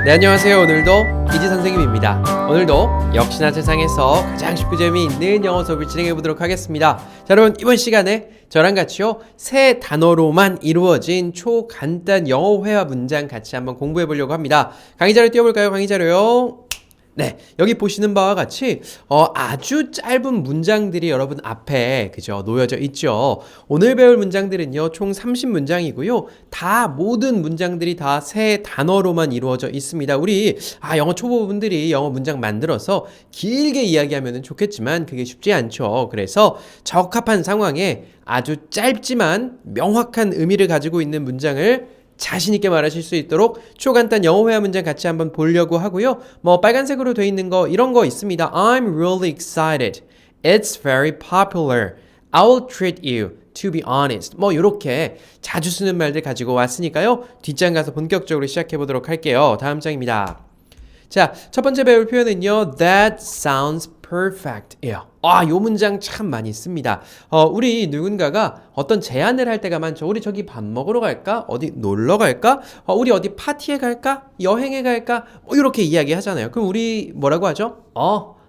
네, 안녕하세요. 오늘도 이지 선생님입니다. 오늘도 역시나 세상에서 가장 쉽고 재미있는 영어 수업을 진행해 보도록 하겠습니다. 자, 여러분 이번 시간에 저랑 같이요 세 단어로만 이루어진 초간단 영어 회화 문장 같이 한번 공부해 보려고 합니다. 강의 자료 띄워볼까요? 강의 자료요. 네, 여기 보시는 바와 같이 아주 짧은 문장들이 여러분 앞에 그죠 놓여져 있죠. 오늘 배울 문장들은요 총 30문장이고요. 다 모든 문장들이 다 세 단어로만 이루어져 있습니다. 우리 영어 초보분들이 영어 문장 만들어서 길게 이야기하면 좋겠지만 그게 쉽지 않죠. 그래서 적합한 상황에 아주 짧지만 명확한 의미를 가지고 있는 문장을 자신있게 말하실 수 있도록 초간단 영어 회화 문장 같이 한번 보려고 하고요. 뭐 빨간색으로 돼 있는 거 이런 거 있습니다. I'm really excited. It's very popular. I'll treat you. To be honest. 뭐 이렇게 자주 쓰는 말들 가지고 왔으니까요. 뒷장 가서 본격적으로 시작해 보도록 할게요. 다음 장입니다. 자, 첫 번째 배울 표현은요. That sounds perfect. 예요. 요 문장 참 많이 씁니다. 우리 누군가가 어떤 제안을 할 때가 많죠. 우리 저기 밥 먹으러 갈까? 어디 놀러 갈까? 우리 어디 파티에 갈까? 여행에 갈까? 뭐 이렇게 이야기 하잖아요. 그럼 우리 뭐라고 하죠?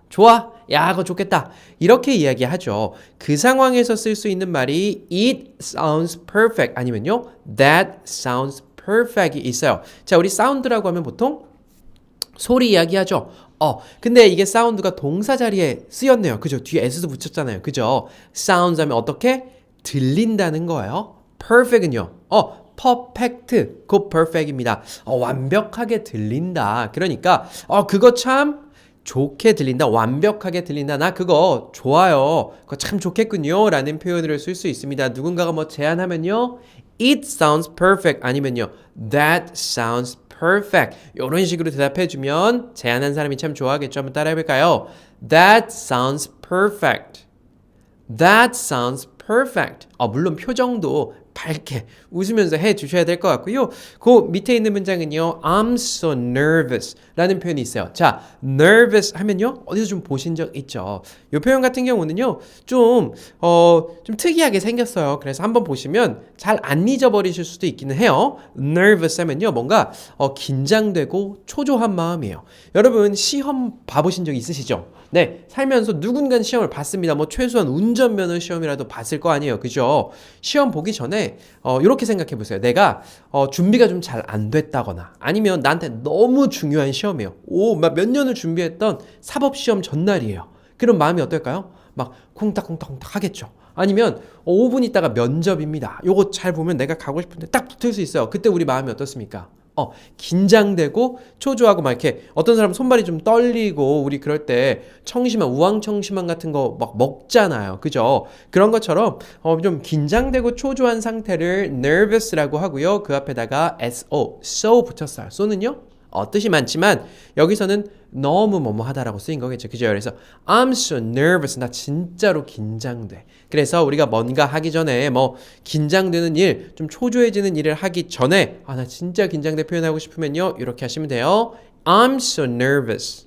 좋아. 야, 그거 좋겠다. 이렇게 이야기하죠. 그 상황에서 쓸 수 있는 말이 It sounds perfect 아니면요 That sounds perfect이 있어요. 자, 우리 사운드라고 하면 보통 소리 이야기하죠. 근데 이게 사운드가 동사 자리에 쓰였네요. 그죠? 뒤에 s도 붙였잖아요. 그죠? sounds 하면 어떻게? 들린다는 거예요. perfect은요. perfect, 그 perfect입니다. 완벽하게 들린다. 그러니까 그거 참 좋게 들린다. 완벽하게 들린다. 나 그거 좋아요. 그거 참 좋겠군요. 라는 표현을 쓸 수 있습니다. 누군가가 뭐 제안하면요. It sounds perfect 아니면요. That sounds perfect. 이런 식으로 대답해주면 제안한 사람이 참 좋아하겠죠. 한번 따라해볼까요? That sounds perfect. That sounds perfect. 물론 표정도 밝게 웃으면서 해주셔야 될 것 같고요. 그 밑에 있는 문장은요. I'm so nervous 라는 표현이 있어요. 자, nervous 하면요. 어디서 좀 보신 적 있죠. 이 표현 같은 경우는요. 좀 특이하게 생겼어요. 그래서 한번 보시면 잘 안 잊어버리실 수도 있기는 해요. nervous 하면요. 뭔가 긴장되고 초조한 마음이에요. 여러분 시험 봐보신 적 있으시죠? 네, 살면서 누군가는 시험을 봤습니다. 뭐 최소한 운전면허 시험이라도 봤을 거 아니에요. 그죠? 시험 보기 전에 이렇게 생각해 보세요. 내가 준비가 좀 잘 안 됐다거나 아니면 나한테 너무 중요한 시험이에요. 막 몇 년을 준비했던 사법시험 전날이에요. 그럼 마음이 어떨까요? 막 쿵딱쿵딱쿵딱 하겠죠. 아니면 5분 있다가 면접입니다. 요거 잘 보면 내가 가고 싶은데 딱 붙을 수 있어요. 그때 우리 마음이 어떻습니까? 긴장되고 초조하고 막 이렇게 어떤 사람은 손발이 좀 떨리고 우리 그럴 때 청심환, 우황청심환 같은 거 막 먹잖아요. 그죠? 그런 것처럼 좀 긴장되고 초조한 상태를 nervous라고 하고요. 그 앞에다가 so 붙였어요. so는요? 뜻이 많지만 여기서는 너무 뭐뭐하다라고 쓰인 거겠죠. 그죠? 그래서 I'm so nervous. 나 진짜로 긴장돼. 그래서 우리가 뭔가 하기 전에 뭐 긴장되는 일, 좀 초조해지는 일을 하기 전에 나 진짜 긴장돼 표현하고 싶으면요. 이렇게 하시면 돼요. I'm so nervous.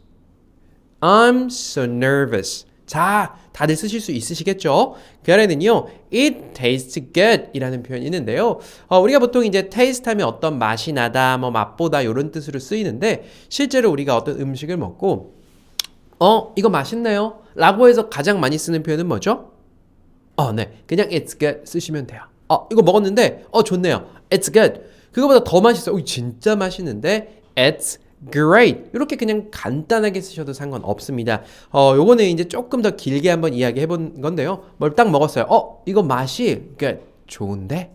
I'm so nervous. 자, 다들 쓰실 수 있으시겠죠? 그 아래는요, it tastes good 이라는 표현이 있는데요. 우리가 보통 이제 taste 하면 어떤 맛이 나다, 뭐 맛보다 이런 뜻으로 쓰이는데 실제로 우리가 어떤 음식을 먹고 이거 맛있네요 라고 해서 가장 많이 쓰는 표현은 뭐죠? 네, 그냥 it's good 쓰시면 돼요. 이거 먹었는데 좋네요. It's good. 그거보다 더 맛있어요. 진짜 맛있는데 it's great. 이렇게 그냥 간단하게 쓰셔도 상관없습니다. 요거는 이제 조금 더 길게 한번 이야기해 본 건데요. 뭘 딱 먹었어요. 이거 맛이 good. 좋은데?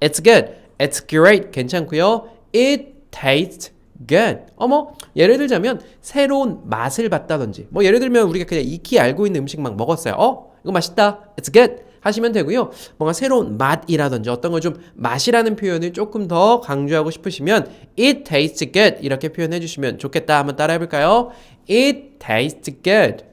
It's good. It's great. 괜찮고요. It tastes good. 뭐 예를 들자면 새로운 맛을 봤다든지 뭐 예를 들면 우리가 그냥 익히 알고 있는 음식 막 먹었어요. 이거 맛있다. It's good. 하시면 되고요. 뭔가 새로운 맛이라든지 어떤 걸 좀 맛이라는 표현을 조금 더 강조하고 싶으시면 It tastes good 이렇게 표현해 주시면 좋겠다. 한번 따라해 볼까요? It tastes good.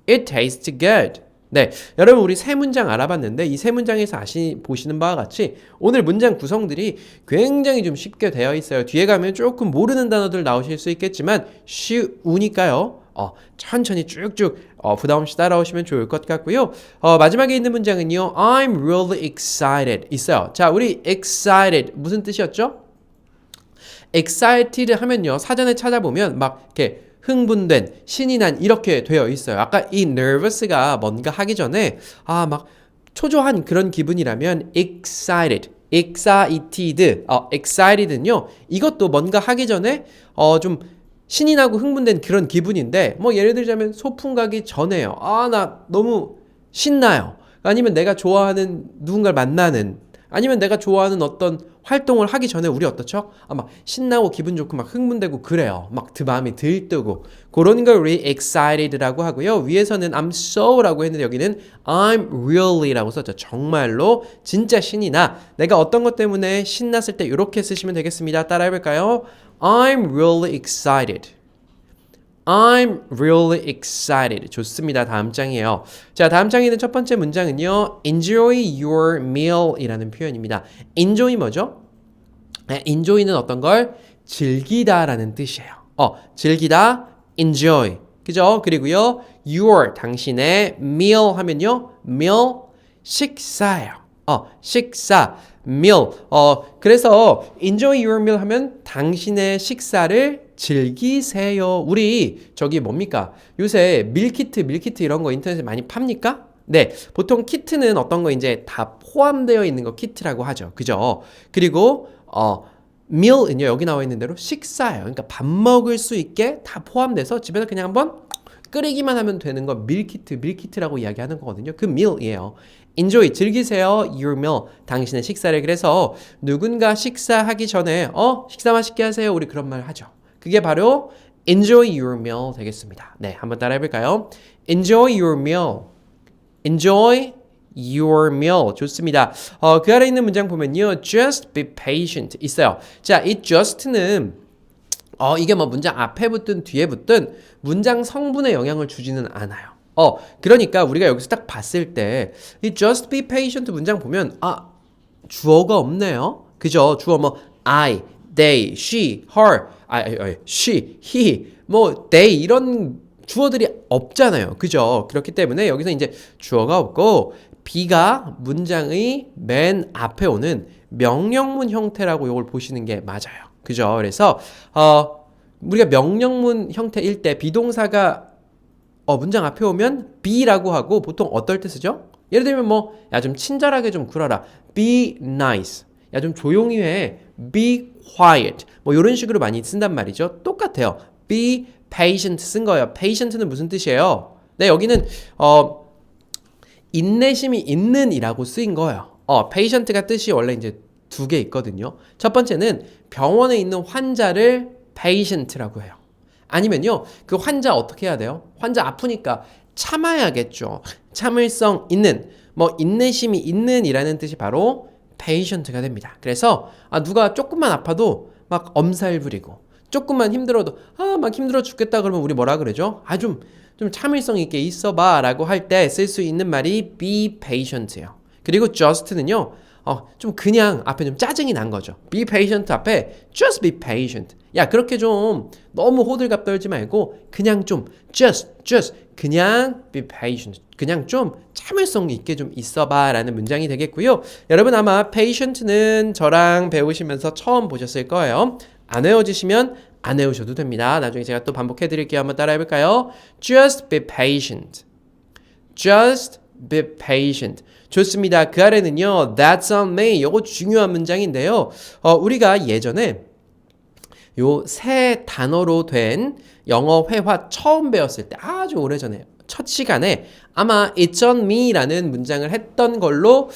It tastes good. 네, 여러분 우리 세 문장 알아봤는데 이 세 문장에서 보시는 바와 같이 오늘 문장 구성들이 굉장히 좀 쉽게 되어 있어요. 뒤에 가면 조금 모르는 단어들 나오실 수 있겠지만 쉬우니까요. 천천히 쭉쭉 부담 없이 따라오시면 좋을 것 같고요. 마지막에 있는 문장은요. I'm really excited 있어요. 자, 우리 excited 무슨 뜻이었죠? excited 하면요. 사전에 찾아보면 막 이렇게 흥분된, 신이 난 이렇게 되어 있어요. 아까 이 nervous가 뭔가 하기 전에 막 초조한 그런 기분이라면 excited는요. 이것도 뭔가 하기 전에 좀 신이 나고 흥분된 그런 기분인데 뭐 예를 들자면 소풍 가기 전에요. 나 너무 신나요. 아니면 내가 좋아하는 누군가를 만나는 아니면 내가 좋아하는 어떤 활동을 하기 전에 우리 어떻죠? 막 신나고 기분 좋고 막 흥분되고 그래요. 막 마음이 들뜨고 그런 걸 우리 excited라고 하고요. 위에서는 I'm so라고 했는데 여기는 I'm really라고 썼죠. 정말로 진짜 신이 나. 내가 어떤 것 때문에 신났을 때 이렇게 쓰시면 되겠습니다. 따라해볼까요? I'm really excited. I'm really excited. 좋습니다. 다음 장이에요. 자, 다음 장에 있는 첫 번째 문장은요. Enjoy your meal 이라는 표현입니다. Enjoy 뭐죠? enjoy는 어떤 걸? 즐기다 라는 뜻이에요. 즐기다, enjoy. 그죠? 그리고요. your, 당신의 meal 하면요. meal, 식사예요. 식사. meal. 그래서 enjoy your meal 하면 당신의 식사를 즐기세요. 우리 저기 뭡니까? 요새 밀키트 이런 거 인터넷에 많이 팝니까? 네, 보통 키트는 어떤 거 이제 다 포함되어 있는 거 키트라고 하죠. 그죠? 그리고 meal은요 여기 나와 있는 대로 식사예요. 그러니까 밥 먹을 수 있게 다 포함돼서 집에서 그냥 한번 끓이기만 하면 되는 거 밀키트라고 이야기하는 거거든요. 그 meal이에요. enjoy, 즐기세요. your meal, 당신의 식사를. 그래서 누군가 식사하기 전에 식사 맛있게 하세요. 우리 그런 말 하죠. 그게 바로 enjoy your meal 되겠습니다. 네, 한번 따라해 볼까요? enjoy your meal. enjoy your meal. 좋습니다. 그 아래 있는 문장 보면요. just be patient 있어요. 자, 이 just는 이게 뭐 문장 앞에 붙든 뒤에 붙든 문장 성분에 영향을 주지는 않아요. 그러니까 우리가 여기서 딱 봤을 때 이 just be patient 문장 보면 주어가 없네요. 그죠? 주어 뭐 I, they, she, her, she, he, 뭐 they 이런 주어들이 없잖아요. 그죠? 그렇기 때문에 여기서 이제 주어가 없고 be가 문장의 맨 앞에 오는 명령문 형태라고 이걸 보시는 게 맞아요. 그죠? 그래서 우리가 명령문 형태일 때 비동사가 문장 앞에 오면 be라고 하고 보통 어떨 때 쓰죠? 예를 들면 뭐 야 좀 친절하게 좀 굴어라. be nice. 야 좀 조용히 해. be quiet. 뭐 이런 식으로 많이 쓴단 말이죠. 똑같아요. be patient 쓴 거예요. patient는 무슨 뜻이에요? 네, 여기는 인내심이 있는 이라고 쓰인 거예요. patient가 뜻이 원래 이제 두 개 있거든요. 첫 번째는 병원에 있는 환자를 patient라고 해요. 아니면요, 그 환자 어떻게 해야 돼요? 환자 아프니까 참아야겠죠. 참을성 있는, 뭐 인내심이 있는 이라는 뜻이 바로 patient가 됩니다. 그래서 누가 조금만 아파도 막 엄살 부리고 조금만 힘들어도 막 힘들어 죽겠다 그러면 우리 뭐라 그러죠? 좀 참을성 있게 있어봐 라고 할 때 쓸 수 있는 말이 be patient예요. 그리고 just는요, 좀 그냥 앞에 좀 짜증이 난 거죠. be patient 앞에 just be patient. 야, 그렇게 좀 너무 호들갑 떨지 말고 그냥 좀 just 그냥 be patient. 그냥 좀 참을성 있게 좀 있어봐 라는 문장이 되겠고요. 여러분 아마 patient는 저랑 배우시면서 처음 보셨을 거예요. 안 외워지시면 안 외우셔도 됩니다. 나중에 제가 또 반복해 드릴게요. 한번 따라해 볼까요? Just be patient. Just be patient. 좋습니다. 그 아래는요. That's on me. 요거 중요한 문장인데요. 우리가 예전에 요 세 단어로 된 영어 회화 처음 배웠을 때 아주 오래전에 첫 시간에 아마 It's on me라는 문장을 했던 걸로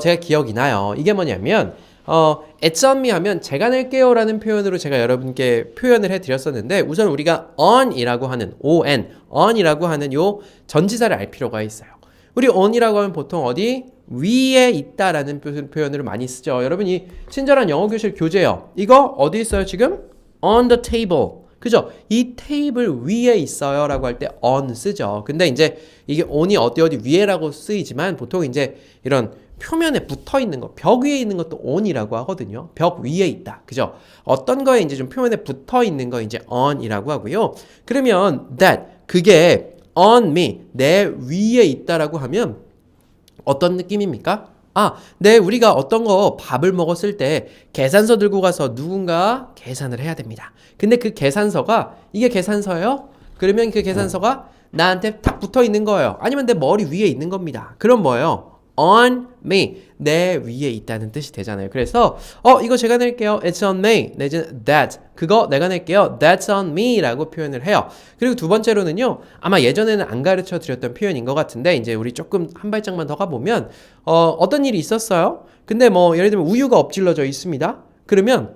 제가 기억이 나요. 이게 뭐냐면 It's on me 하면 제가 낼게요 라는 표현으로 제가 여러분께 표현을 해드렸었는데 우선 우리가 on이라고 하는 on이라고 하는 요 전치사를 알 필요가 있어요. 우리 on이라고 하면 보통 어디? 위에 있다라는 표현을 많이 쓰죠. 여러분이 친절한 영어 교실 교재요. 이거 어디 있어요 지금? On the table. 그죠? 이 테이블 위에 있어요 라고 할 때 on 쓰죠. 근데 이제 이게 on이 어디 위에라고 쓰이지만 보통 이제 이런 표면에 붙어 있는 거, 벽 위에 있는 것도 on이라고 하거든요. 벽 위에 있다. 그죠? 어떤 거에 이제 좀 표면에 붙어 있는 거 이제 on이라고 하고요. 그러면 that, 그게 on me, 내 위에 있다라고 하면 어떤 느낌입니까? 네, 우리가 어떤 거 밥을 먹었을 때 계산서 들고 가서 누군가 계산을 해야 됩니다. 근데 그 계산서가 이게 계산서예요? 그러면 그 계산서가 나한테 탁 붙어 있는 거예요. 아니면 내 머리 위에 있는 겁니다. 그럼 뭐예요? On me. 내 위에 있다는 뜻이 되잖아요. 그래서 이거 제가 낼게요. It's on me. 내지는 that. 그거 내가 낼게요. That's on me 라고 표현을 해요. 그리고 두 번째로는요. 아마 예전에는 안 가르쳐 드렸던 표현인 것 같은데 이제 우리 조금 한 발짝만 더 가보면 어떤 일이 있었어요. 근데 뭐 예를 들면 우유가 엎질러져 있습니다. 그러면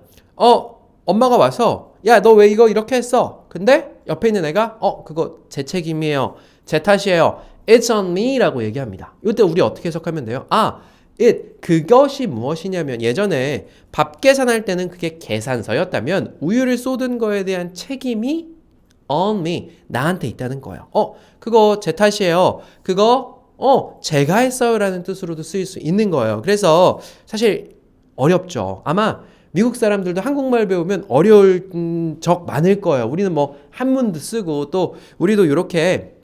엄마가 와서 야, 너 왜 이거 이렇게 했어? 근데 옆에 있는 애가 그거 제 책임이에요. 제 탓이에요. It's on me 라고 얘기합니다. 이때 우리 어떻게 해석하면 돼요? 그것이 무엇이냐면 예전에 밥 계산할 때는 그게 계산서였다면 우유를 쏟은 거에 대한 책임이 on me, 나한테 있다는 거예요. 그거 제 탓이에요. 그거 제가 했어요 라는 뜻으로도 쓰일 수 있는 거예요. 그래서 사실 어렵죠. 아마 미국 사람들도 한국말 배우면 어려울 적 많을 거예요. 우리는 뭐 한문도 쓰고 또 우리도 이렇게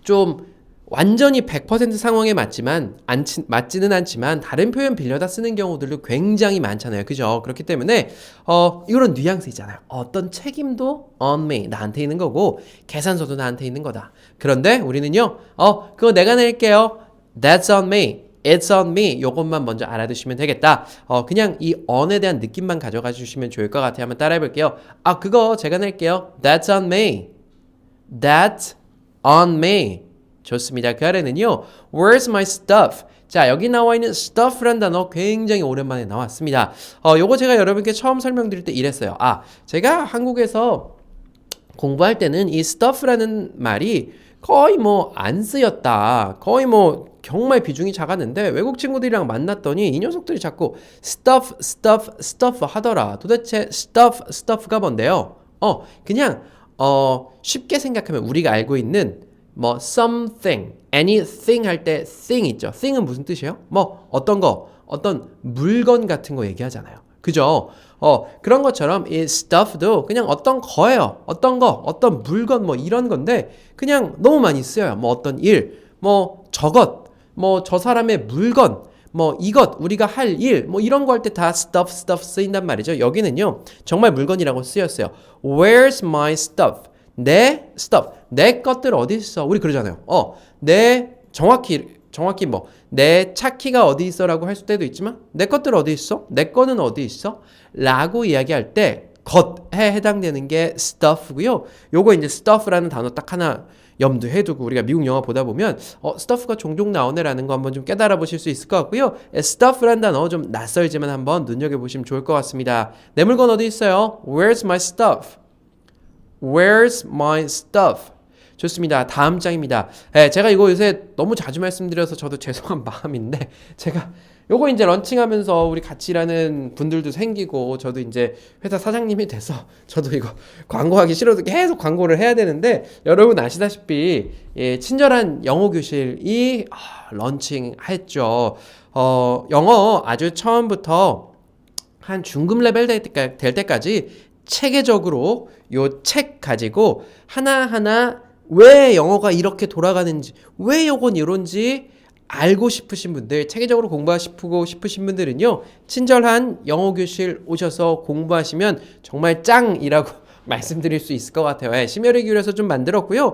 좀 완전히 100% 상황에 맞지는 않지만 다른 표현 빌려다 쓰는 경우들도 굉장히 많잖아요. 그죠? 그렇기 때문에 이런 뉘앙스 있잖아요. 어떤 책임도 on me, 나한테 있는 거고 계산서도 나한테 있는 거다. 그런데 우리는요. 그거 내가 낼게요. That's on me. It's on me. 요것만 먼저 알아두시면 되겠다. 그냥 이 on에 대한 느낌만 가져가 주시면 좋을 것 같아요. 한번 따라해 볼게요. 그거 제가 낼게요. That's on me. That's on me. 좋습니다. 그 아래는요. Where's my stuff? 자, 여기 나와 있는 stuff란 단어 굉장히 오랜만에 나왔습니다. 요거 제가 여러분께 처음 설명드릴 때 이랬어요. 제가 한국에서 공부할 때는 이 stuff라는 말이 거의 뭐 안 쓰였다. 거의 뭐 정말 비중이 작았는데 외국 친구들이랑 만났더니 이 녀석들이 자꾸 stuff 하더라. 도대체 stuff가 뭔데요? 그냥 쉽게 생각하면 우리가 알고 있는 뭐 something, anything 할 때 thing 있죠. thing은 무슨 뜻이에요? 뭐 어떤 물건 같은 거 얘기하잖아요. 그죠? 그런 것처럼 이 stuff도 그냥 어떤 거예요. 어떤 물건 뭐 이런 건데 그냥 너무 많이 쓰여요. 뭐 어떤 일, 뭐 저것, 뭐 저 사람의 물건, 뭐 이것, 우리가 할 일, 뭐 이런 거 할 때 다 stuff 쓰인단 말이죠. 여기는요. 정말 물건이라고 쓰였어요. Where's my stuff? 내 stuff, 내 것들 어디 있어? 우리 그러잖아요. 정확히 뭐 내 차키가 어디 있어라고 할 때도 있지만 내 것들 어디 있어? 내 거는 어디 있어? 라고 이야기할 때 것에 해당되는 게 stuff고요. 요거 이제 stuff라는 단어 딱 하나 염두해 두고 우리가 미국 영화 보다 보면 stuff가 종종 나오네라는 거 한번 좀 깨달아 보실 수 있을 것 같고요. stuff라는 단어 좀 낯설지만 한번 눈여겨보시면 좋을 것 같습니다. 내 물건 어디 있어요? Where's my stuff? Where's my stuff? 좋습니다. 다음 장입니다. 제가 이거 요새 너무 자주 말씀드려서 저도 죄송한 마음인데 제가 요거 이제 런칭하면서 우리 같이 일하는 분들도 생기고 저도 이제 회사 사장님이 돼서 저도 이거 광고하기 싫어도 계속 광고를 해야 되는데 여러분 아시다시피 친절한 영어 교실이 런칭했죠. 영어 아주 처음부터 한 중급 레벨 될 때까지 체계적으로 요 책 가지고 하나하나 왜 영어가 이렇게 돌아가는지, 왜 요건 이런지 알고 싶으신 분들, 체계적으로 공부하고 싶으신 분들은요, 친절한 영어 교실 오셔서 공부하시면 정말 짱이라고 말씀드릴 수 있을 것 같아요. 심혈을 기울여서 좀 만들었고요.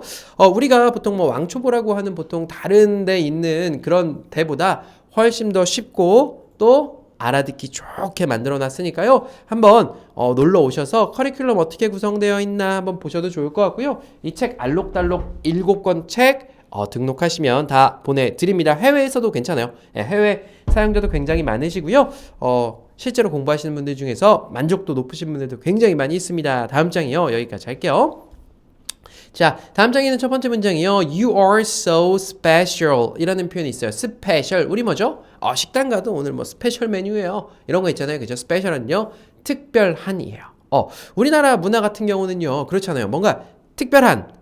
우리가 보통 뭐 왕초보라고 하는 보통 다른 데 있는 그런 데보다 훨씬 더 쉽고 또 알아듣기 좋게 만들어 놨으니까요. 한번 놀러 오셔서 커리큘럼 어떻게 구성되어 있나 한번 보셔도 좋을 것 같고요. 이 책 알록달록 7권 책 등록하시면 다 보내드립니다. 해외에서도 괜찮아요. 해외 사용자도 굉장히 많으시고요. 실제로 공부하시는 분들 중에서 만족도 높으신 분들도 굉장히 많이 있습니다. 다음 장이요. 여기까지 할게요. 자, 다음 장에 있는 첫 번째 문장이요. You are so special 이라는 표현이 있어요. special. 우리 뭐죠? 식당 가도 오늘 뭐 스페셜 메뉴예요. 이런 거 있잖아요. 그죠? special은요. 특별한이에요. 우리나라 문화 같은 경우는요. 그렇잖아요. 뭔가 특별한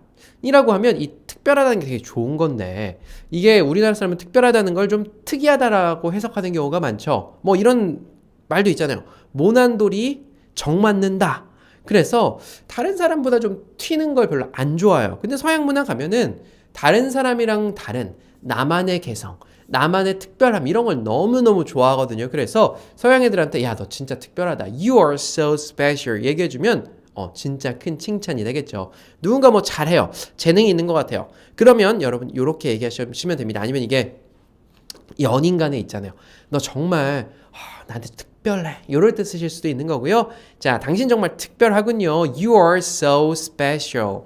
이라고 하면 이 특별하다는 게 되게 좋은 건데 이게 우리나라 사람은 특별하다는 걸 좀 특이하다라고 해석하는 경우가 많죠. 뭐 이런 말도 있잖아요. 모난돌이 정 맞는다. 그래서 다른 사람보다 좀 튀는 걸 별로 안 좋아해요. 근데 서양 문화 가면은 다른 사람이랑 다른 나만의 개성, 나만의 특별함 이런 걸 너무너무 좋아하거든요. 그래서 서양 애들한테 야, 너 진짜 특별하다. You are so special 얘기해주면 진짜 큰 칭찬이 되겠죠. 누군가 뭐 잘해요. 재능이 있는 것 같아요. 그러면 여러분 이렇게 얘기하시면 됩니다. 아니면 이게 연인 간에 있잖아요. 너 정말 나한테 특별해. 이럴 때 쓰실 수도 있는 거고요. 자, 당신 정말 특별하군요. You are so special.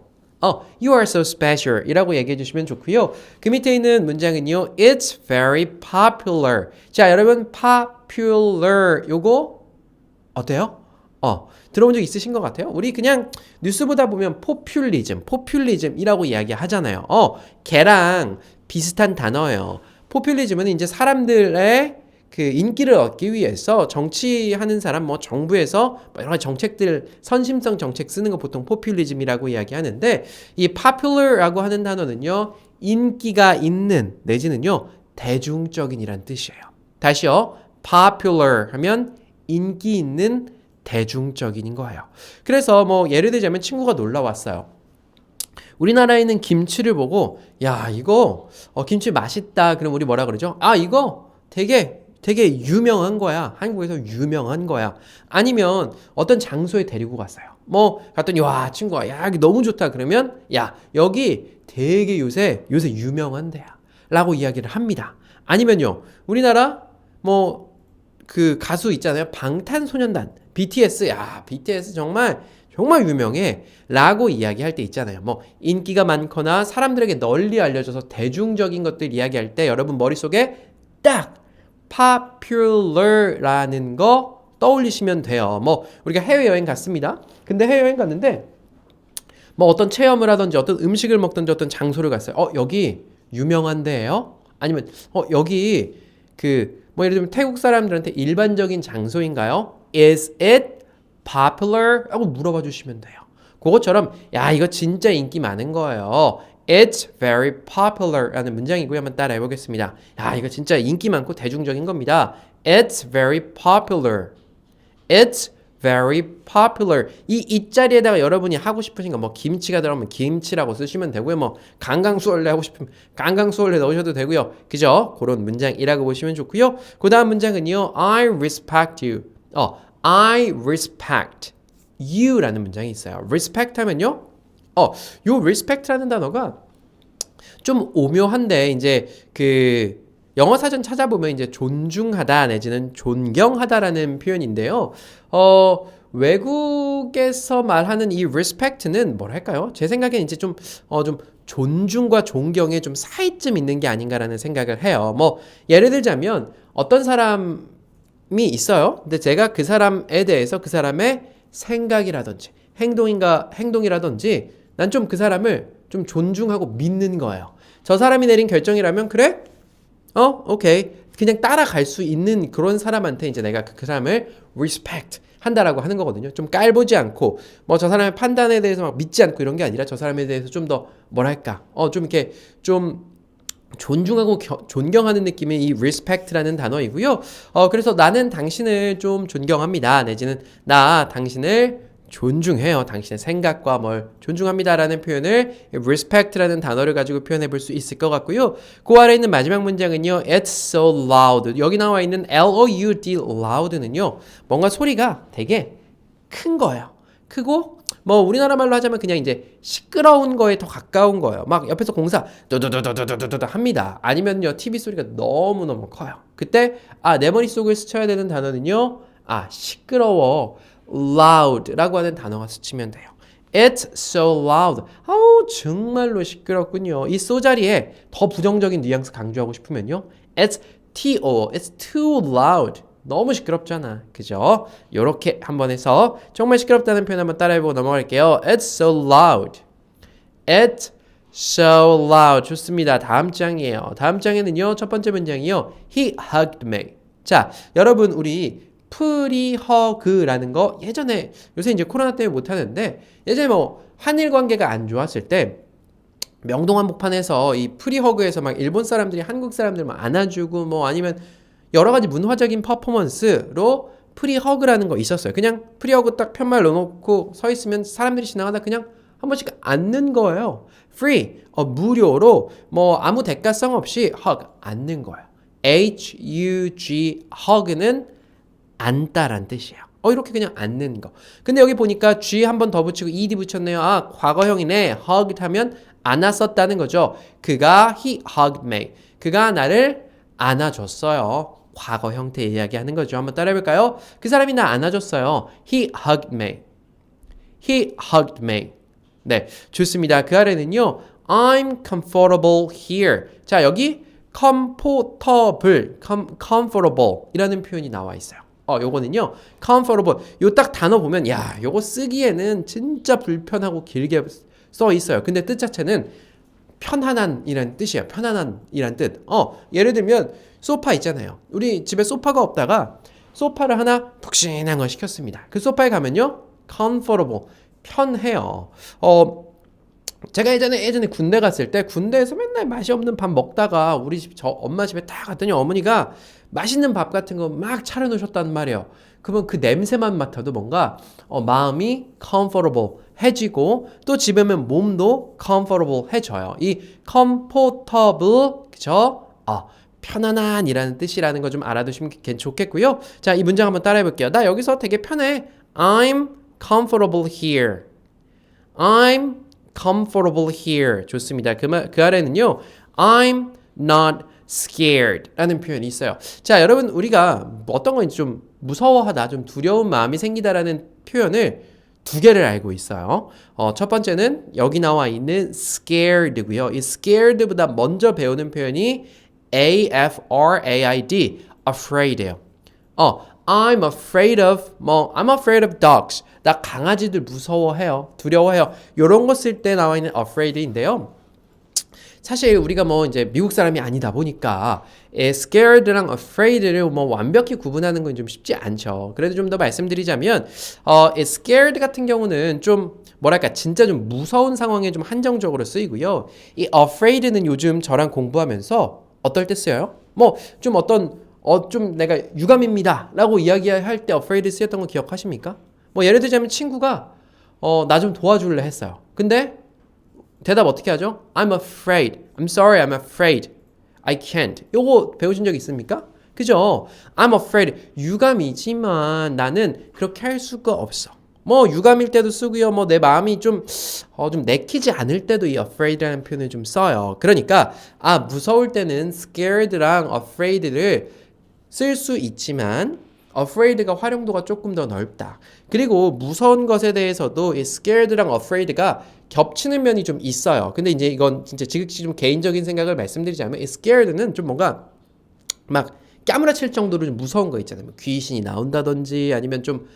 You are so special 이라고 얘기해 주시면 좋고요. 그 밑에 있는 문장은요. It's very popular. 자, 여러분 popular 요거 어때요? 들어본 적 있으신 것 같아요? 우리 그냥 뉴스 보다 보면 포퓰리즘이라고 이야기 하잖아요. 걔랑 비슷한 단어예요. 포퓰리즘은 이제 사람들의 그 인기를 얻기 위해서 정치하는 사람, 뭐 정부에서 여러 가지 정책들, 선심성 정책 쓰는 거 보통 포퓰리즘이라고 이야기하는데 이 popular라고 하는 단어는요, 인기가 있는 내지는요, 대중적인이란 뜻이에요. 다시요, popular 하면 인기 있는 대중적인인 거예요. 그래서 뭐 예를 들자면 친구가 놀러 왔어요. 우리나라에 있는 김치를 보고 야 이거 김치 맛있다. 그럼 우리 뭐라 그러죠? 아 이거 되게 유명한 거야. 한국에서 유명한 거야. 아니면 어떤 장소에 데리고 갔어요. 뭐 갔더니 와 친구가 야 여기 너무 좋다. 그러면 야 여기 되게 요새 유명한 데야 라고 이야기를 합니다. 아니면요 우리나라 뭐 그 가수 있잖아요. 방탄소년단 BTS. 야 BTS 정말 유명해 라고 이야기할 때 있잖아요. 뭐 인기가 많거나 사람들에게 널리 알려져서 대중적인 것들 이야기할 때 여러분 머릿속에 딱 popular라는 거 떠올리시면 돼요. 뭐 우리가 해외여행 갔습니다. 근데 해외여행 갔는데 뭐 어떤 체험을 하든지 어떤 음식을 먹든지 어떤 장소를 갔어요. 여기 유명한 데예요? 아니면 여기 뭐 예를 들면 태국 사람들한테 일반적인 장소인가요? Is it popular? 라고 물어봐 주시면 돼요. 그것처럼 야 이거 진짜 인기 많은 거예요. It's very popular 라는 문장이고요. 한번 따라해 보겠습니다. 야 이거 진짜 인기 많고 대중적인 겁니다. It's very popular. It's very popular. 이 자리에다가 여러분이 하고 싶으신 거 뭐 김치가 들어가면 김치라고 쓰시면 되고요. 뭐 강강수월래 하고 싶으면 강강수월래 넣으셔도 되고요. 그죠? 그런 문장이라고 보시면 좋고요. 그 다음 문장은요. I respect you. I respect you라는 문장이 있어요. respect 하면요. 요 respect라는 단어가 좀 오묘한데 이제 그 영어 사전 찾아보면 이제 존중하다 내지는 존경하다라는 표현인데요. 외국에서 말하는 이 respect는 뭐랄까요? 제 생각엔 이제 좀 존중과 존경의 좀 사이쯤 있는 게 아닌가라는 생각을 해요. 뭐 예를 들자면 어떤 사람이 있어요. 근데 제가 그 사람에 대해서 그 사람의 생각이라든지 행동이라든지 난 좀 그 사람을 좀 존중하고 믿는 거예요. 저 사람이 내린 결정이라면 그래? 오케이. 그냥 따라갈 수 있는 그런 사람한테 이제 내가 그 사람을 respect 한다라고 하는 거거든요. 좀 깔보지 않고 뭐 저 사람의 판단에 대해서 막 믿지 않고 이런 게 아니라 저 사람에 대해서 좀 더 뭐랄까 좀 이렇게 좀 존중하고 존경하는 느낌의 이 respect라는 단어이고요. 그래서 나는 당신을 좀 존경합니다. 내지는 나 당신을 존중해요. 당신의 생각과 뭘 존중합니다라는 표현을 respect라는 단어를 가지고 표현해 볼 수 있을 것 같고요. 그 아래 있는 마지막 문장은요. It's so loud. 여기 나와 있는 L-O-U-D loud는요. 뭔가 소리가 되게 큰 거예요. 크고 뭐 우리나라 말로 하자면 그냥 이제 시끄러운 거에 더 가까운 거예요. 막 옆에서 공사 두두두두두두두 합니다. 아니면요 TV 소리가 너무너무 커요. 그때 내 머릿속을 스쳐야 되는 단어는요. 시끄러워. loud라고 하는 단어가 스치면 돼요. It's so loud. 정말로 시끄럽군요. 이 so 자리에 더 부정적인 뉘앙스 강조하고 싶으면요. It's too loud. 너무 시끄럽잖아. 그죠? 요렇게 한번 해서 정말 시끄럽다는 표현 한번 따라해보고 넘어갈게요. It's so loud. It's so loud. 좋습니다. 다음 장이에요. 다음 장에는요. 첫 번째 문장이요. He hugged me. 자, 여러분 우리 프리허그라는 거 예전에 요새 이제 코로나 때문에 못 하는데 예전에 뭐 한일 관계가 안 좋았을 때 명동 한복판에서 이 프리허그에서 막 일본 사람들이 한국 사람들 막 안아주고 뭐 아니면 여러 가지 문화적인 퍼포먼스로 프리허그라는 거 있었어요. 그냥 프리허그 딱 편말 넣어놓고 서 있으면 사람들이 지나가다 그냥 한 번씩 앉는 거예요. free 무료로 뭐 아무 대가성 없이 hug 앉는 거예요. hug, hug는 앉다란 뜻이에요. 이렇게 그냥 앉는 거. 근데 여기 보니까 G 한 번 더 붙이고 ed 붙였네요. 아, 과거형이네. hugged 하면 안았었다는 거죠. 그가 he hugged me. 그가 나를 안아줬어요. 과거 형태 이야기하는 거죠. 한번 따라해볼까요? 그 사람이 나 안아줬어요. He hugged me. He hugged me. 네, 좋습니다. 그 아래는요. I'm comfortable here. 자, 여기 comfortable, comfortable 이라는 표현이 나와 있어요. 요거는요. comfortable. 요 딱 단어 보면 야, 요거 쓰기에는 진짜 불편하고 길게 써 있어요. 근데 뜻 자체는 편안한이란 뜻이에요. 편안한이란 뜻. 예를 들면 소파 있잖아요. 우리 집에 소파가 없다가 소파를 하나 푹신한 걸 시켰습니다. 그 소파에 가면요. comfortable. 편해요. 제가 예전에 군대 갔을 때 군대에서 맨날 맛이 없는 밥 먹다가 우리 집 저 엄마 집에 딱 갔더니 어머니가 맛있는 밥 같은 거 막 차려놓으셨단 말이에요. 그러면 그 냄새만 맡아도 뭔가 마음이 comfortable 해지고 또 집에 오면 몸도 comfortable 해져요. 이 comfortable 그죠? 편안한이라는 뜻이라는 거 좀 알아두시면 좋겠고요. 자, 이 문장 한번 따라해 볼게요. 나 여기서 되게 편해. I'm comfortable here. I'm comfortable here. 좋습니다. 그 아래는요. I'm not scared 라는 표현이 있어요. 자, 여러분 우리가 어떤 건지 좀 무서워하다, 좀 두려운 마음이 생기다라는 표현을 두 개를 알고 있어요. 첫 번째는 여기 나와 있는 scared고요. 이 scared보다 먼저 배우는 표현이 afraid, afraid예요. I'm afraid of dogs. 나 강아지들 무서워해요. 두려워해요. 요런 거 쓸 때 나와 있는 afraid인데요. 사실 우리가 이제 미국 사람이 아니다 보니까 scared랑 afraid를 완벽히 구분하는 건 좀 쉽지 않죠. 그래도 좀 더 말씀드리자면 scared 같은 경우는 좀 뭐랄까 진짜 좀 무서운 상황에 좀 한정적으로 쓰이고요. 이 afraid는 요즘 저랑 공부하면서 어떨 때 쓰여요? 좀 내가 유감입니다 라고 이야기할 때 afraid 쓰였던 거 기억하십니까? 예를 들자면 친구가 나 좀 도와줄래 했어요. 근데 대답 어떻게 하죠? I'm afraid. I'm sorry, I'm afraid. I can't. 요거 배우신 적 있습니까? 그죠? I'm afraid. 유감이지만 나는 그렇게 할 수가 없어. 유감일 때도 쓰고요. 내 마음이 좀 내키지 않을 때도 이 afraid라는 표현을 좀 써요. 그러니까 무서울 때는 scared랑 afraid를 쓸 수 있지만 afraid가 활용도가 조금 더 넓다. 그리고 무서운 것에 대해서도 이 scared랑 afraid가 겹치는 면이 좀 있어요. 근데 이제 이건 진짜 지극히 좀 개인적인 생각을 말씀드리자면 이 scared는 좀 뭔가 막 까무라칠 정도로 좀 무서운 거 있잖아요. 귀신이 나온다든지 아니면 좀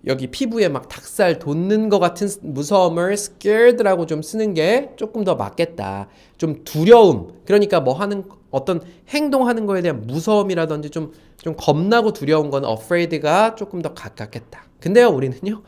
여기 피부에 막 닭살 돋는 것 같은 무서움을 scared라고 좀 쓰는 게 조금 더 맞겠다. 좀 두려움. 그러니까 어떤 행동하는 거에 대한 무서움이라든지 좀 겁나고 두려운 건 afraid가 조금 더 가깝겠다. 근데요, 우리는요,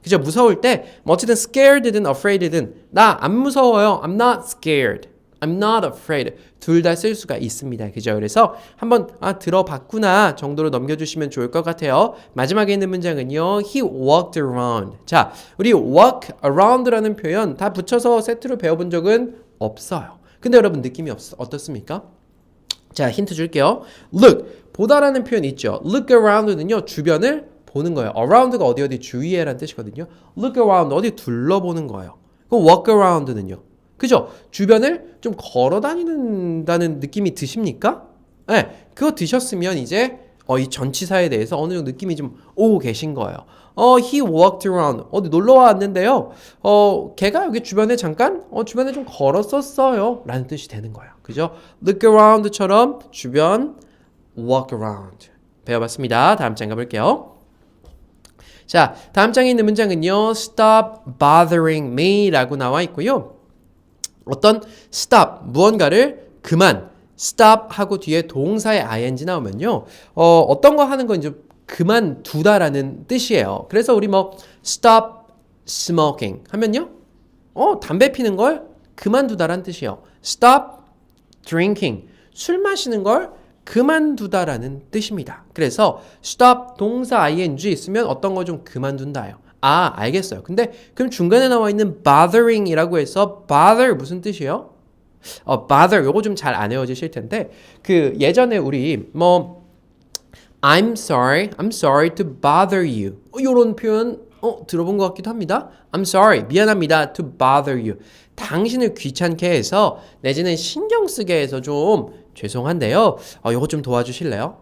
그죠? 무서울 때, 어쨌든 scared든 afraid든, 나 안 무서워요. I'm not scared. I'm not afraid. 둘 다 쓸 수가 있습니다. 그죠? 그래서 한번 들어봤구나 정도로 넘겨주시면 좋을 것 같아요. 마지막에 있는 문장은요. He walked around. 자, 우리 walk around라는 표현 다 붙여서 세트로 배워본 적은 없어요. 근데 여러분 느낌이 어떻습니까? 자, 힌트 줄게요. Look, 보다라는 표현 있죠. Look around는요. 주변을 보는 거예요. around가 어디 주위에라는 뜻이거든요. Look around, 어디 둘러보는 거예요. 그럼 walk around는요. 그죠? 주변을 좀 걸어 다니는다는 느낌이 드십니까? 네, 그거 드셨으면 이제 이 전치사에 대해서 어느 정도 느낌이 좀 오고 계신 거예요. He walked around. 어디 놀러 왔는데요. 걔가 여기 주변에 잠깐 주변에 좀 걸었었어요. 라는 뜻이 되는 거예요. 그죠? Look around처럼 주변 walk around. 배워봤습니다. 다음 장 가볼게요. 자, 다음 장에 있는 문장은요. Stop bothering me 라고 나와 있고요. 어떤 stop, 무언가를 그만, stop 하고 뒤에 동사의 ing 나오면요. 어떤 거 하는 건 이제 그만두다라는 뜻이에요. 그래서 우리 stop smoking 하면요. 담배 피는 걸 그만두다라는 뜻이에요. stop drinking, 술 마시는 걸 그만두다라는 뜻입니다. 그래서 stop 동사 ing 있으면 어떤 거 좀 그만둔다예요. 알겠어요. 근데 그럼 중간에 나와 있는 bothering이라고 해서 bother 무슨 뜻이에요? bother 요거 좀 잘 안 외워지실 텐데 그 예전에 우리 뭐 I'm sorry to bother you 요런 표현 들어본 것 같기도 합니다. I'm sorry 미안합니다 to bother you 당신을 귀찮게 해서 내지는 신경 쓰게 해서 좀 죄송한데요. 요거 좀 도와주실래요?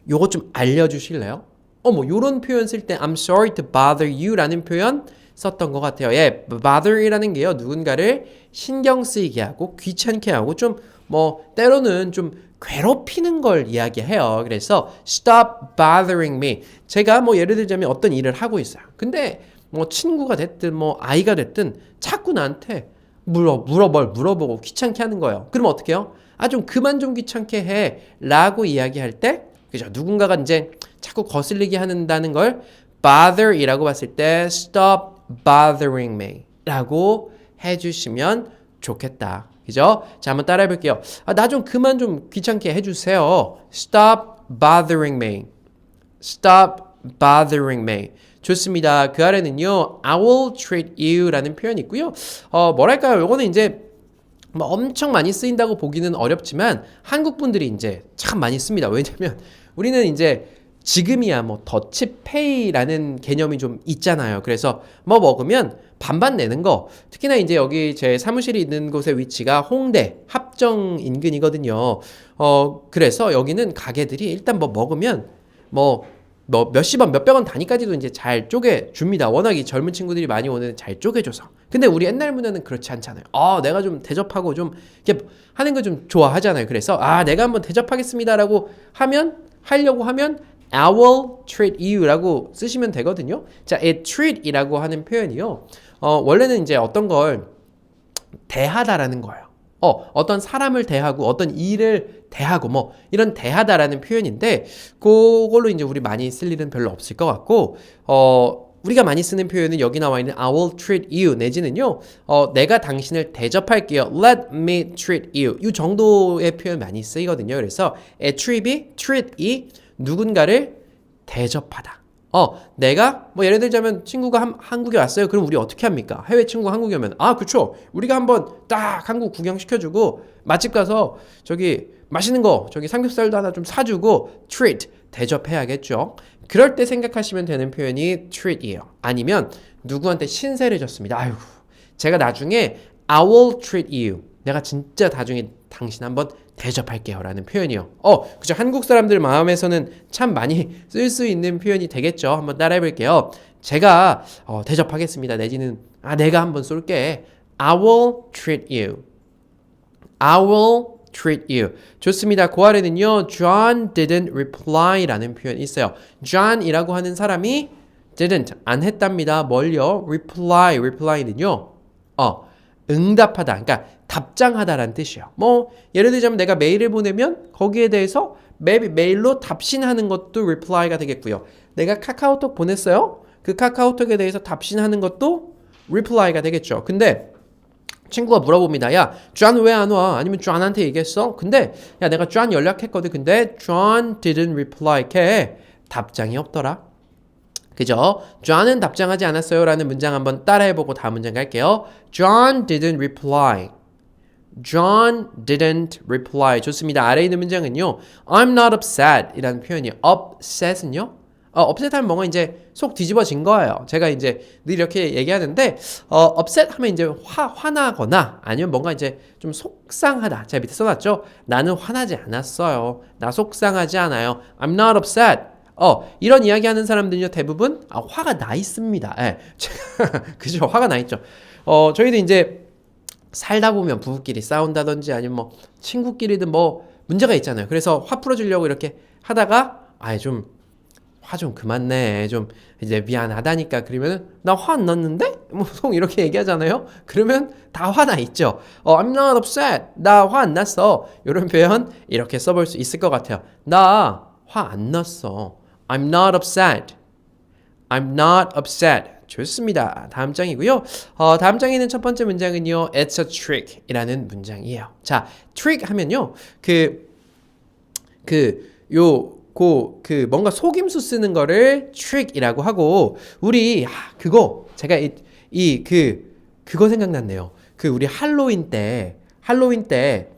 요거 좀 알려주실래요? 뭐 요런 표현 쓸 때 I'm sorry to bother you 라는 표현 썼던 것 같아요. 예, bother이라는 게요. 누군가를 신경 쓰이게 하고 귀찮게 하고 좀 뭐 때로는 좀 괴롭히는 걸 이야기해요. 그래서 stop bothering me. 제가 뭐 예를 들자면 어떤 일을 하고 있어요. 근데 뭐 친구가 됐든 뭐 아이가 됐든 자꾸 나한테 물어보고 귀찮게 하는 거예요. 그럼 어떻게 해요? 좀 그만 좀 귀찮게 해 라고 이야기할 때 그죠? 누군가가 이제 자꾸 거슬리게 한다는 걸 bother이라고 봤을 때 stop bothering me 라고 해주시면 좋겠다. 그죠? 자, 한번 따라해 볼게요. 나 좀 그만 좀 귀찮게 해주세요. Stop bothering me. Stop bothering me. 좋습니다. 그 아래는요, I will treat you 라는 표현이 있고요. 뭐랄까요? 요거는 이제 뭐 엄청 많이 쓰인다고 보기는 어렵지만 한국 분들이 이제 참 많이 씁니다. 왜냐면 우리는 이제 지금이야 뭐 더치페이라는 개념이 좀 있잖아요. 그래서 뭐 먹으면 반반 내는 거. 특히나 이제 여기 제 사무실이 있는 곳의 위치가 홍대 합정 인근이거든요. 그래서 여기는 가게들이 일단 뭐 먹으면 뭐 몇십 원, 몇백 원 단위까지도 이제 잘 쪼개 줍니다. 워낙 이 젊은 친구들이 많이 오는 잘 쪼개줘서. 근데 우리 옛날 문화는 그렇지 않잖아요. 내가 좀 대접하고 좀 이렇게 하는 거 좀 좋아하잖아요. 그래서 내가 한번 대접하겠습니다라고 하려고 하면 I will treat you 라고 쓰시면 되거든요. 자, 이 treat이라고 하는 표현이요. 원래는 이제 어떤 걸 대하다라는 거예요. 어떤 사람을 대하고 어떤 일을 대하고 뭐 이런 대하다라는 표현인데 그걸로 이제 우리 많이 쓸 일은 별로 없을 것 같고 우리가 많이 쓰는 표현은 여기 나와 있는 I will treat you 내지는요 내가 당신을 대접할게요. Let me treat you 이 정도의 표현 많이 쓰이거든요. 그래서 treat이 누군가를 대접하다. 내가 뭐 예를 들자면 친구가 한국에 왔어요. 그럼 우리 어떻게 합니까? 해외 친구가 한국에 오면 그쵸. 우리가 한번 딱 한국 구경시켜주고 맛집 가서 저기 맛있는 거 저기 삼겹살도 하나 좀 사주고 treat 대접해야겠죠. 그럴 때 생각하시면 되는 표현이 treat이에요. 아니면 누구한테 신세를 졌습니다. 아이고 제가 나중에 I will treat you 내가 진짜 나중에 당신 한번 대접할게요 라는 표현이요. 그죠. 한국 사람들 마음에서는 참 많이 쓸 수 있는 표현이 되겠죠. 한번 따라해 볼게요. 제가 대접하겠습니다. 내지는 내가 한번 쏠게. I will treat you. I will treat you. 좋습니다. 그 아래는요. John didn't reply 라는 표현이 있어요. John이라고 하는 사람이 didn't 안 했답니다. 뭘요? reply는요. 응답하다. 그러니까 답장하다라는 뜻이에요. 뭐 예를 들자면 내가 메일을 보내면 거기에 대해서 메일로 답신하는 것도 reply가 되겠고요. 내가 카카오톡 보냈어요. 그 카카오톡에 대해서 답신하는 것도 reply가 되겠죠. 근데 친구가 물어봅니다. 야, 존 왜 안 와? 아니면 존한테 얘기했어? 근데 야, 내가 존 연락했거든. 근데 John didn't reply. 걔 답장이 없더라. 그죠? John은 답장하지 않았어요 라는 문장 한번 따라해보고 다음 문장 갈게요. John didn't reply. John didn't reply. 좋습니다. 아래에 있는 문장은요. I'm not upset 이라는 표현이에요. upset은요? upset 하면 뭔가 이제 속 뒤집어진 거예요. 제가 이제 늘 이렇게 얘기하는데 upset 하면 이제 화나거나 아니면 뭔가 이제 좀 속상하다. 제가 밑에 써놨죠? 나는 화나지 않았어요. 나 속상하지 않아요. I'm not upset. 이런 이야기 하는 사람들은요, 대부분, 화가 나 있습니다. 예. 그죠? 화가 나 있죠. 저희도 이제 살다 보면 부부끼리 싸운다든지 아니면 뭐 친구끼리든 뭐 문제가 있잖아요. 그래서 화 풀어주려고 이렇게 하다가, 화 좀 그만 내. 좀 이제 미안하다니까. 그러면은, 나 화 안 났는데? 뭐, 이렇게 얘기하잖아요. 그러면 다 화나 있죠. I'm not upset. 나 화 안 났어. 이런 표현 이렇게 써볼 수 있을 것 같아요. 나 화 안 났어. I'm not upset. I'm not upset. 좋습니다. 다음 장이고요. 다음 장에 있는 첫 번째 문장은요. It's a trick 이라는 문장이에요. 자, trick 하면요. 뭔가 속임수 쓰는 거를 trick이라고 하고, 우리, 제가 그거 생각났네요. 우리 할로윈 때 할로윈 때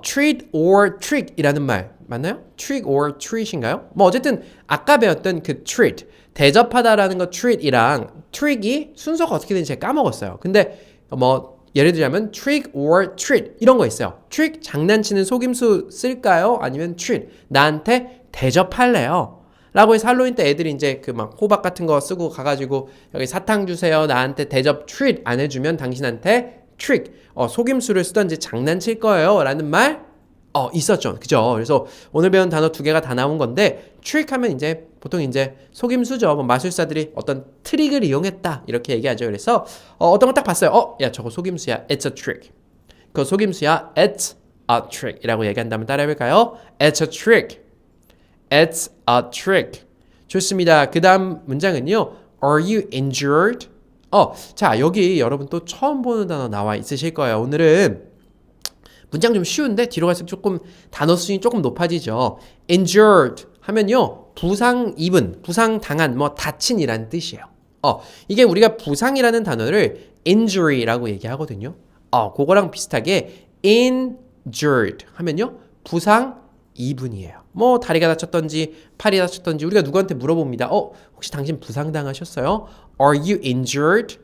treat or trick이라는 말 맞나요? trick or treat인가요? 뭐 어쨌든 아까 배웠던 그 treat 대접하다라는 거 treat이랑 trick이 순서가 어떻게 되는지 제가 까먹었어요. 근데 뭐 예를 들자면 trick or treat 이런 거 있어요. trick 장난치는 속임수 쓸까요? 아니면 treat 나한테 대접할래요? 라고 해서 할로윈 때 애들이 이제 그 막 호박 같은 거 쓰고 가가지고 여기 사탕 주세요. 나한테 대접 treat 안 해주면 당신한테 trick 속임수를 쓰던지 장난칠 거예요. 라는 말 있었죠. 그죠? 그래서 오늘 배운 단어 두 개가 다 나온 건데 trick 하면 이제 보통 이제 속임수죠. 뭐 마술사들이 어떤 트릭을 이용했다 이렇게 얘기하죠. 그래서 어떤 거 딱 봤어요. 야 저거 속임수야. It's a trick. 그거 속임수야. It's a trick 이라고 얘기한다면 따라해볼까요? It's a trick. It's a trick. 좋습니다. 그 다음 문장은요. Are you injured? 자 여기 여러분 또 처음 보는 단어 나와 있으실 거예요. 오늘은 문장 좀 쉬운데 뒤로 갈수록 조금 단어 수준이 조금 높아지죠. injured 하면요. 부상 입은, 부상 당한, 뭐 다친이라는 뜻이에요. 이게 우리가 부상이라는 단어를 injury라고 얘기하거든요. 그거랑 비슷하게 injured 하면요. 부상 입은이에요. 뭐 다리가 다쳤던지 팔이 다쳤던지 우리가 누구한테 물어봅니다. 혹시 당신 부상당하셨어요? Are you injured?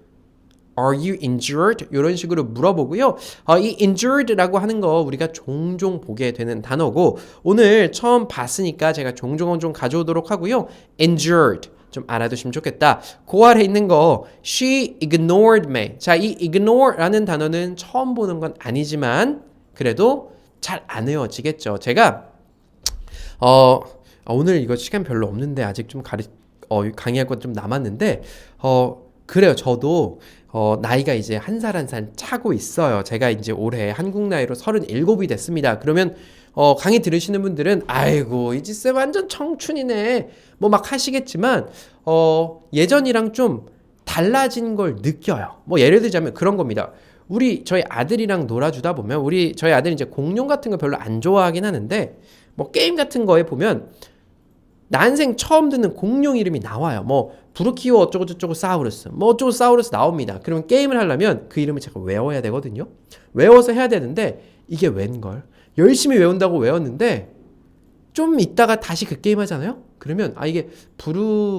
Are you injured? 이런 식으로 물어보고요. 이 injured라고 하는 거 우리가 종종 보게 되는 단어고 오늘 처음 봤으니까 제가 종종 좀 가져오도록 하고요. injured 좀 알아두시면 좋겠다. 그 아래 있는 거 she ignored me. 자, 이 ignore라는 단어는 처음 보는 건 아니지만 그래도 잘 안 외워지겠죠. 제가 오늘 이거 시간 별로 없는데 아직 좀 강의할 것 좀 남았는데 그래요. 저도 나이가 이제 한 살 한 살 차고 있어요. 제가 이제 올해 한국 나이로 37이 됐습니다. 그러면 강의 들으시는 분들은 아이고 이지쌤 완전 청춘이네 뭐 막 하시겠지만 예전이랑 좀 달라진 걸 느껴요. 뭐 예를 들자면 그런 겁니다. 저희 아들이랑 놀아주다 보면 저희 아들이 이제 공룡 같은 거 별로 안 좋아하긴 하는데 뭐 게임 같은 거에 보면 난생 처음 듣는 공룡 이름이 나와요. 뭐 브루키오 어쩌고저쩌고 사우루스 뭐 어쩌고 사우루스 나옵니다. 그러면 게임을 하려면 그 이름을 제가 외워야 되거든요. 외워서 해야 되는데 이게 웬걸 열심히 외운다고 외웠는데 좀 있다가 다시 그 게임 하잖아요. 그러면 이게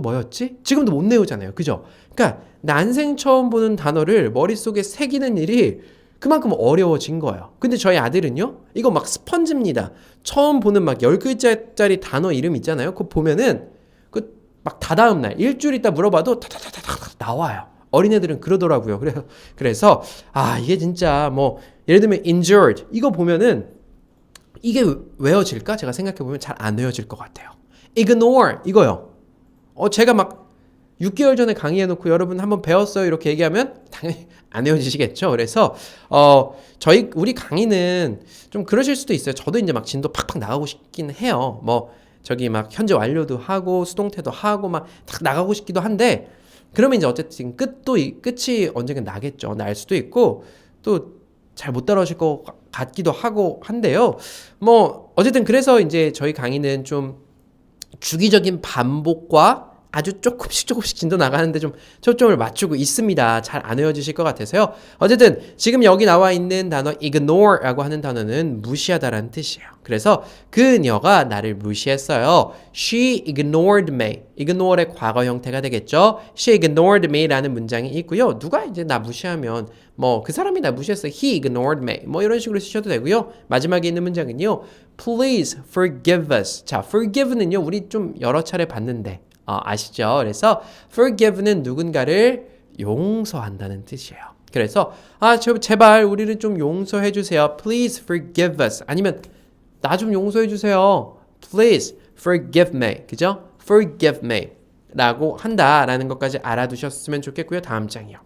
뭐였지? 지금도 못 외우잖아요. 그죠? 그러니까 난생 처음 보는 단어를 머릿속에 새기는 일이 그만큼 어려워진 거예요. 근데 저희 아들은요, 이거 막 스펀지입니다. 처음 보는 막 10글자짜리 단어 이름 있잖아요. 그거 보면은, 막 다다음 날, 일주일 있다 물어봐도 다다다다다 나와요. 어린애들은 그러더라고요. 그래서, 이게 진짜 뭐, 예를 들면 injured. 이거 보면은, 이게 외워질까? 제가 생각해보면 잘 안 외워질 것 같아요. ignore. 이거요. 제가 막 6개월 전에 강의해놓고 여러분 한번 배웠어요 이렇게 얘기하면 당연히 안 외워지시겠죠. 그래서 우리 강의는 좀 그러실 수도 있어요. 저도 이제 막 진도 팍팍 나가고 싶긴 해요. 뭐 저기 막 현재 완료도 하고 수동태도 하고 막 딱 나가고 싶기도 한데 그러면 이제 어쨌든 끝이 언젠가 나겠죠. 날 수도 있고 또 잘 못 따라오실 것 같기도 하고 한데요. 뭐 어쨌든 그래서 이제 저희 강의는 좀 주기적인 반복과 아주 조금씩 진도 나가는데 좀 초점을 맞추고 있습니다. 잘 안 외워지실 것 같아서요. 어쨌든 지금 여기 나와 있는 단어 ignore라고 하는 단어는 무시하다라는 뜻이에요. 그래서 그녀가 나를 무시했어요. She ignored me. ignore의 과거 형태가 되겠죠. She ignored me라는 문장이 있고요. 누가 이제 나 무시하면 뭐 그 사람이 나 무시했어. He ignored me. 뭐 이런 식으로 쓰셔도 되고요. 마지막에 있는 문장은요. Please forgive us. 자, forgive는요. 우리 좀 여러 차례 봤는데 아시죠? 그래서 forgive는 누군가를 용서한다는 뜻이에요. 그래서 제발 우리를 좀 용서해 주세요. Please forgive us. 아니면 나 좀 용서해 주세요. Please forgive me. 그죠? Forgive me 라고 한다라는 것까지 알아두셨으면 좋겠고요. 다음 장이요.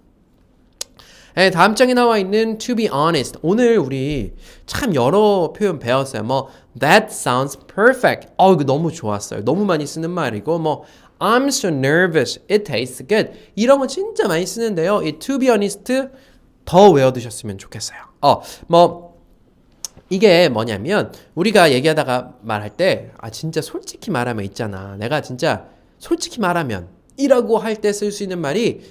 네, 다음 장에 나와 있는 to be honest. 오늘 우리 참 여러 표현 배웠어요. 뭐 that sounds perfect. 이거 너무 좋았어요. 너무 많이 쓰는 말이고 뭐 I'm so nervous. It tastes good. 이런 거 진짜 많이 쓰는데요. 이 to be honest 더 외워두셨으면 좋겠어요. 뭐 이게 뭐냐면 우리가 얘기하다가 말할 때 진짜 솔직히 말하면 있잖아. 내가 진짜 솔직히 말하면 이라고 할 때 쓸 수 있는 말이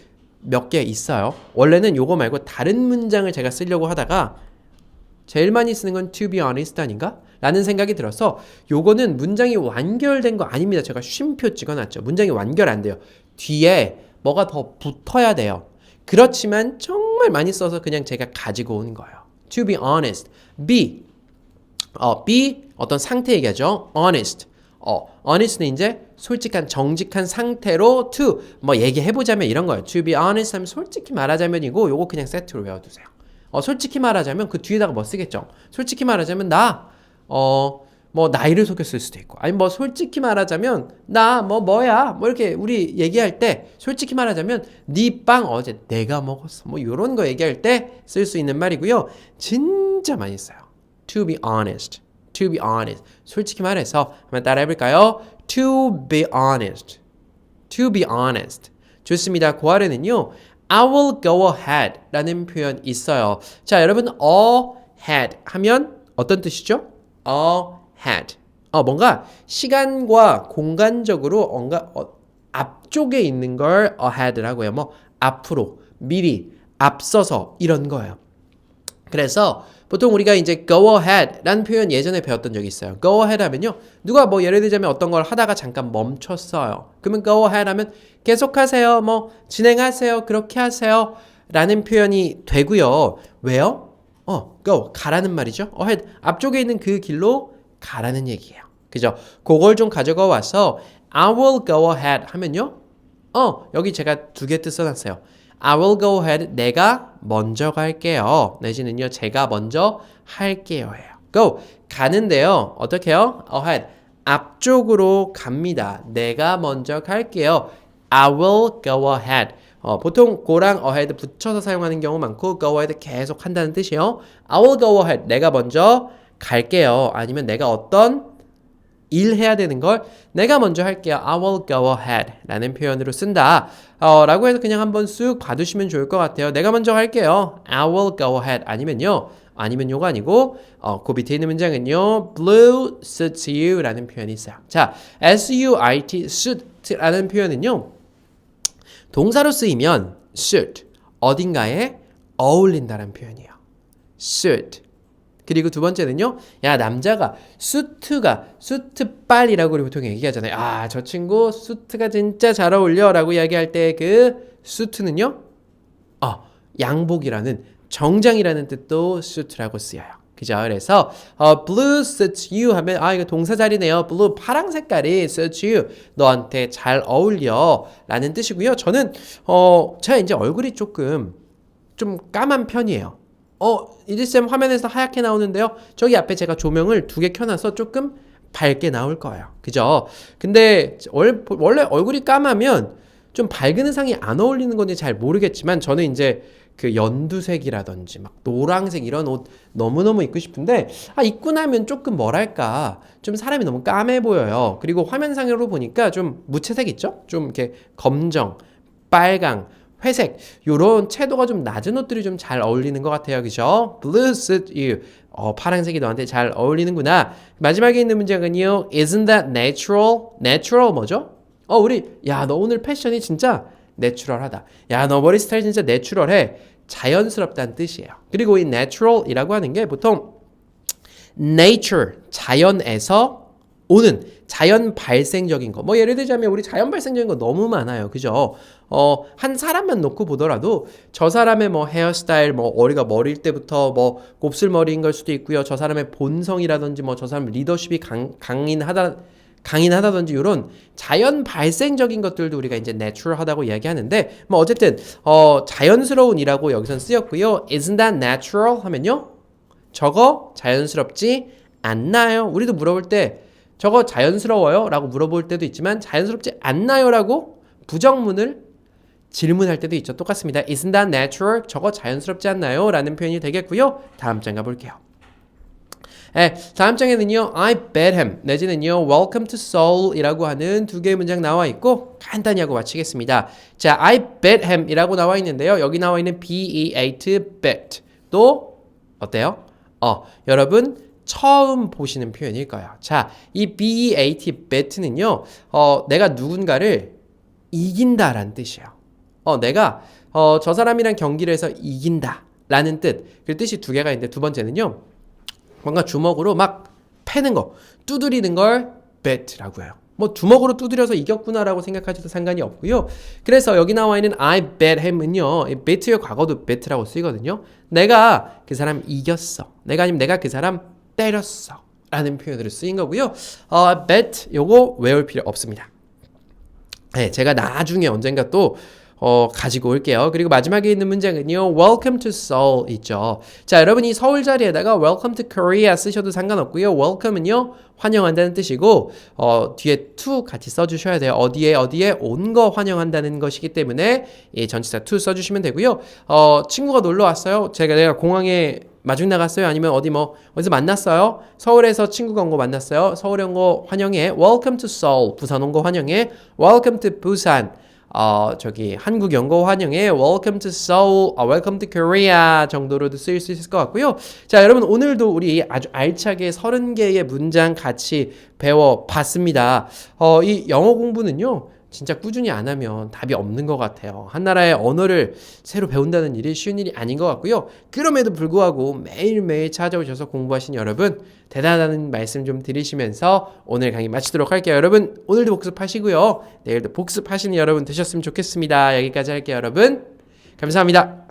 몇 개 있어요. 원래는 요거 말고 다른 문장을 제가 쓰려고 하다가 제일 많이 쓰는 건 to be honest 아닌가? 라는 생각이 들어서 요거는 문장이 완결된 거 아닙니다. 제가 쉼표 찍어놨죠. 문장이 완결 안 돼요. 뒤에 뭐가 더 붙어야 돼요. 그렇지만 정말 많이 써서 그냥 제가 가지고 온 거예요. To be honest. be 어떤 상태 얘기하죠. honest. honest는 이제 솔직한 정직한 상태로 to 뭐 얘기해보자면 이런 거예요. To be honest 하면 솔직히 말하자면이고 요거 그냥 세트로 외워두세요. 솔직히 말하자면 그 뒤에다가 뭐 쓰겠죠. 솔직히 말하자면 뭐 나이를 속였을 수도 있고 아니 뭐 솔직히 말하자면 나 뭐야 뭐 이렇게 우리 얘기할 때 솔직히 말하자면 네 빵 어제 내가 먹었어 뭐 요런 거 얘기할 때 쓸 수 있는 말이고요. 진짜 많이 써요. To be honest. To be honest. 솔직히 말해서 한번 따라 해볼까요? To be honest. To be honest. 좋습니다. 그 아래는요. I will go ahead 라는 표현 있어요. 자, 여러분 ahead 하면 어떤 뜻이죠? ahead. 뭔가 시간과 공간적으로 뭔가 앞쪽에 있는 걸 ahead라고 해요. 뭐 앞으로, 미리, 앞서서 이런 거예요. 그래서 보통 우리가 이제 go ahead 라는 표현 예전에 배웠던 적이 있어요. go ahead 하면요. 누가 뭐 예를 들자면 어떤 걸 하다가 잠깐 멈췄어요. 그러면 go ahead 하면 계속하세요. 뭐 진행하세요. 그렇게 하세요. 라는 표현이 되고요. 왜요? go 가라는 말이죠. ahead 앞쪽에 있는 그 길로 가라는 얘기예요. 그죠? 그걸 좀 가져가 와서 I will go ahead 하면요. 여기 제가 두 개 뜻 써놨어요. I will go ahead. 내가 먼저 갈게요. 내지는요. 제가 먼저 할게요. 해요. go. 가는데요. 어떻게 해요? ahead. 앞쪽으로 갑니다. 내가 먼저 갈게요. I will go ahead. 보통 go랑 ahead 붙여서 사용하는 경우 많고 go ahead 계속 한다는 뜻이에요. I will go ahead. 내가 먼저 갈게요. 아니면 내가 어떤 일 해야 되는 걸 내가 먼저 할게요. I will go ahead 라는 표현으로 쓴다. 라고 해서 그냥 한번 쑥 봐두시면 좋을 것 같아요. 내가 먼저 할게요. I will go ahead. 아니면 요거 아니고 그 밑에 있는 문장은요. Blue suits you 라는 표현이 있어요. 자, suit, suit 라는 표현은요. 동사로 쓰이면 suit, 어딘가에 어울린다는 표현이에요. suit. 그리고 두 번째는요. 야, 남자가 수트빨이라고 우리 보통 얘기하잖아요. 아, 저 친구 수트가 진짜 잘 어울려 라고 이야기할 때 그 수트는요. 양복이라는 정장이라는 뜻도 수트라고 쓰여요. 그죠? 그래서 blue suits you 하면 이거 동사 자리네요. blue 파랑 색깔이 suits you 너한테 잘 어울려 라는 뜻이고요. 저는 제가 이제 얼굴이 좀 까만 편이에요. 이지쌤 화면에서 하얗게 나오는데요. 저기 앞에 제가 조명을 두 개 켜놔서 조금 밝게 나올 거예요. 그죠? 근데 원래 얼굴이 까마면 좀 밝은 의상이 안 어울리는 건지 잘 모르겠지만 저는 이제 그 연두색이라든지 막 노란색 이런 옷 너무너무 입고 싶은데 입고 나면 조금 뭐랄까 좀 사람이 너무 까매 보여요. 그리고 화면상으로 보니까 좀 무채색 있죠? 좀 이렇게 검정, 빨강, 회색 요런 채도가 좀 낮은 옷들이 좀 잘 어울리는 것 같아요. 그죠? Blue suit you. 파란색이 너한테 잘 어울리는구나. 마지막에 있는 문장은요. Isn't that natural? Natural 뭐죠? 너 오늘 패션이 진짜 내추럴하다. 야, 너 머리 스타일 진짜 내추럴해. 자연스럽다는 뜻이에요. 그리고 이 natural이라고 하는 게 보통 nature, 자연에서 오는 자연 발생적인 거. 뭐 예를 들자면 우리 자연 발생적인 거 너무 많아요. 그죠? 한 사람만 놓고 보더라도 저 사람의 뭐 헤어스타일, 뭐 머리일 때부터 뭐 곱슬머리인 걸 수도 있고요. 저 사람의 본성이라든지 뭐 저 사람 리더십이 강인하다든지 이런 자연 발생적인 것들도 우리가 이제 natural하다고 이야기하는데 뭐 어쨌든 자연스러운이라고 여기선 쓰였고요. Isn't that natural? 하면요. 저거 자연스럽지 않나요? 우리도 물어볼 때 저거 자연스러워요? 라고 물어볼 때도 있지만 자연스럽지 않나요? 라고 부정문을 질문할 때도 있죠. 똑같습니다. Isn't that natural? 저거 자연스럽지 않나요? 라는 표현이 되겠고요. 다음 장 가볼게요. 다음 장에는요. I bet him 내지는요. Welcome to Seoul 이라고 하는 두 개의 문장 나와 있고 간단히 하고 마치겠습니다. 자, I bet him 이라고 나와 있는데요. 여기 나와 있는 bet, bet 또 어때요? 여러분 처음 보시는 표현일 거예요. 자, 이 bet는요. 내가 누군가를 이긴다라는 뜻이에요. 내가 저 사람이랑 경기를 해서 이긴다 라는 뜻. 그 뜻이 두 개가 있는데 두 번째는요. 뭔가 주먹으로 막 패는 거, 두드리는 걸 bet라고 해요. 뭐 주먹으로 두드려서 이겼구나라고 생각하셔도 상관이 없고요. 그래서 여기 나와 있는 I bet him은요, 이 bet의 과거도 bet라고 쓰이거든요. 내가 그 사람 이겼어. 아니면 내가 그 사람 때렸어. 라는 표현으로 쓰인 거고요. bet 요거 외울 필요 없습니다. 네, 제가 나중에 언젠가 또 가지고 올게요. 그리고 마지막에 있는 문장은요. Welcome to Seoul 있죠. 자, 여러분이 서울 자리에다가 Welcome to Korea 쓰셔도 상관없고요. Welcome은요. 환영한다는 뜻이고 뒤에 to 같이 써주셔야 돼요. 어디에 온 거 환영한다는 것이기 때문에 이 전치사 to 써주시면 되고요. 친구가 놀러 왔어요. 내가 공항에 마중 나갔어요. 아니면 어디서 만났어요. 서울에서 친구가 온 거 만났어요. 서울에 온 거 환영해. Welcome to Seoul. 부산 온 거 환영해. Welcome to Busan. 한국 연고 환영해. Welcome to Seoul, Welcome to Korea 정도로도 쓰일 수 있을 것 같고요. 자, 여러분 오늘도 우리 아주 알차게 30개의 문장 같이 배워봤습니다. 이 영어 공부는요. 진짜 꾸준히 안 하면 답이 없는 것 같아요. 한 나라의 언어를 새로 배운다는 일이 쉬운 일이 아닌 것 같고요. 그럼에도 불구하고 매일매일 찾아오셔서 공부하신 여러분 대단하다는 말씀 좀 드리시면서 오늘 강의 마치도록 할게요. 여러분 오늘도 복습하시고요. 내일도 복습하시는 여러분 되셨으면 좋겠습니다. 여기까지 할게요. 여러분 감사합니다.